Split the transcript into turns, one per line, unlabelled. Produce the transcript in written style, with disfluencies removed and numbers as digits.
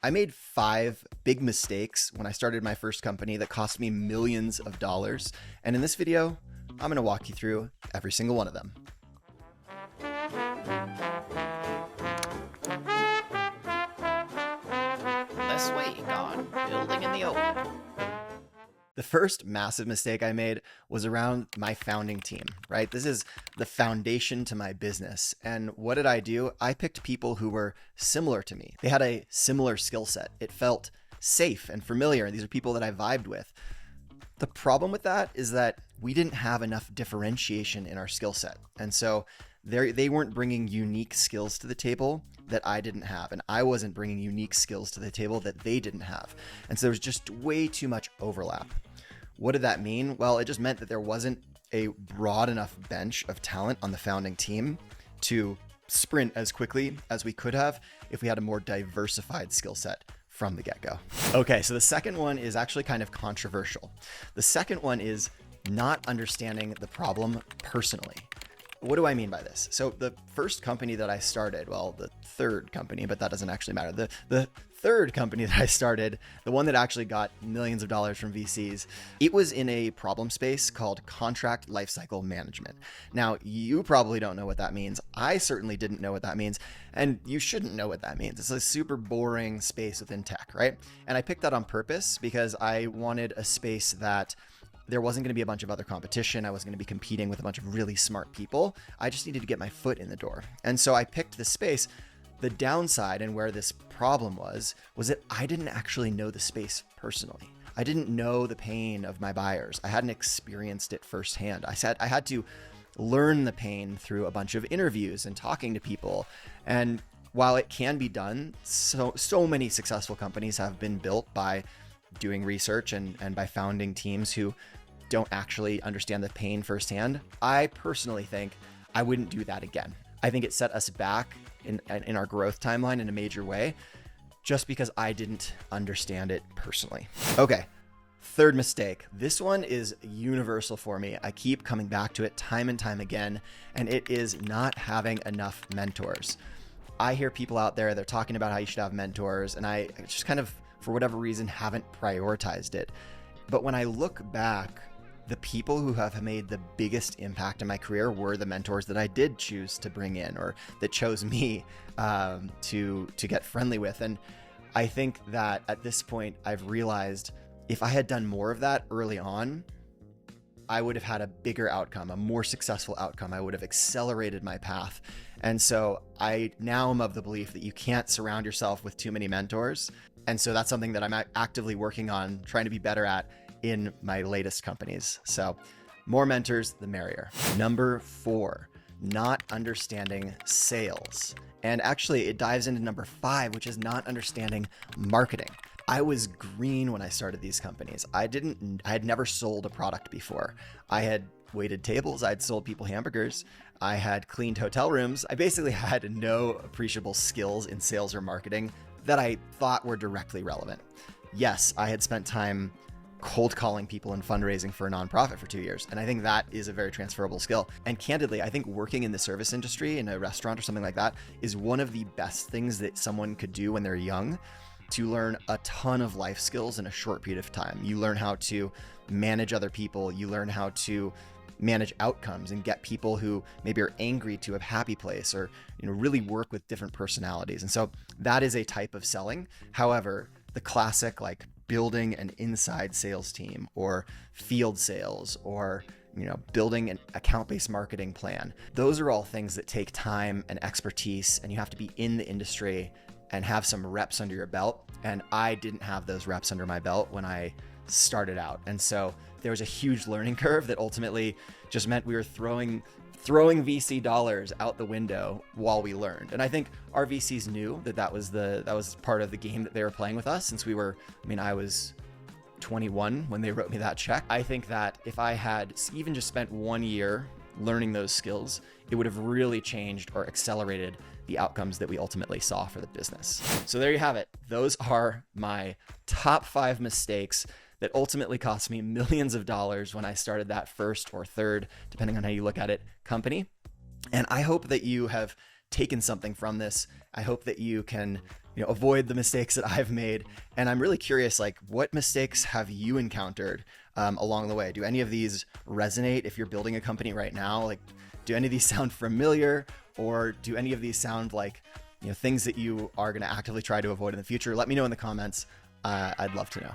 I made 5 big mistakes when I started my first company that cost me millions of dollars. And in this video, I'm going to walk you through every single one of them.
Less weight on building in the open.
The first massive mistake I made was around my founding team, right? This is the foundation to my business. And what did I do? I picked people who were similar to me. They had a similar skill set. It felt safe and familiar. These are people that I vibed with. The problem with that is that we didn't have enough differentiation in our skill set. And so they weren't bringing unique skills to the table that I didn't have. And I wasn't bringing unique skills to the table that they didn't have. And so there was just way too much overlap. What did that mean? Well, it just meant that there wasn't a broad enough bench of talent on the founding team to sprint as quickly as we could have if we had a more diversified skill set from the get-go. Okay, so the second one is actually kind of controversial. The second one is not understanding the problem personally. What do I mean by this? So the first company that I started, well, the third company, but that doesn't actually matter. The third company that I started, the one that actually got millions of dollars from VCs, it was in a problem space called contract lifecycle management. Now, you probably don't know what that means. I certainly didn't know what that means, and you shouldn't know what that means. It's a super boring space within tech, right? And I picked that on purpose because I wanted a space that there wasn't going to be a bunch of other competition. I wasn't going to be competing with a bunch of really smart people. I just needed to get my foot in the door. And so I picked this space. The downside and where this problem was that I didn't actually know the space personally. I didn't know the pain of my buyers. I hadn't experienced it firsthand. I had to learn the pain through a bunch of interviews and talking to people. And while it can be done, so many successful companies have been built by doing research and by founding teams who don't actually understand the pain firsthand. I personally think I wouldn't do that again. I think it set us back in our growth timeline in a major way, just because I didn't understand it personally. Okay, third mistake. This one is universal for me. I keep coming back to it time and time again, and it is not having enough mentors. I hear people out there, they're talking about how you should have mentors, and I just kind of, for whatever reason, haven't prioritized it. But when I look back, the people who have made the biggest impact in my career were the mentors that I did choose to bring in, or that chose me to get friendly with. And I think that at this point, I've realized if I had done more of that early on, I would have had a bigger outcome, a more successful outcome. I would have accelerated my path. And so I now am of the belief that you can't surround yourself with too many mentors. And so that's something that I'm actively working on, trying to be better at in my latest companies. So more mentors, the merrier. Number 4, not understanding sales. And actually it dives into number 5, which is not understanding marketing. I was green when I started these companies. I had never sold a product before. I had waited tables. I'd sold people hamburgers. I had cleaned hotel rooms. I basically had no appreciable skills in sales or marketing that I thought were directly relevant. Yes, I had spent time cold calling people and fundraising for a nonprofit for 2 years. And I think that is a very transferable skill. And candidly, I think working in the service industry in a restaurant or something like that is one of the best things that someone could do when they're young, to learn a ton of life skills in a short period of time. You learn how to manage other people. You learn how to manage outcomes and get people who maybe are angry to a happy place, or really work with different personalities. And so that is a type of selling. However, the classic like building an inside sales team or field sales or building an account-based marketing plan, those are all things that take time and expertise, and you have to be in the industry and have some reps under your belt. And I didn't have those reps under my belt when I started out. And so there was a huge learning curve that ultimately just meant we were throwing VC dollars out the window while we learned. And I think our VCs knew that was part of the game that they were playing with us, since I was 21 when they wrote me that check. I think that if I had even just spent 1 year learning those skills, it would have really changed or accelerated the outcomes that we ultimately saw for the business. So there you have it. Those are my top 5 mistakes that ultimately cost me millions of dollars when I started that first or third, depending on how you look at it, company. And I hope that you have taken something from this. I hope that you can, avoid the mistakes that I've made. And I'm really curious, like, what mistakes have you encountered along the way? Do any of these resonate if you're building a company right now? Like, do any of these sound familiar, or do any of these sound like things that you are going to actively try to avoid in the future? Let me know in the comments. I'd love to know.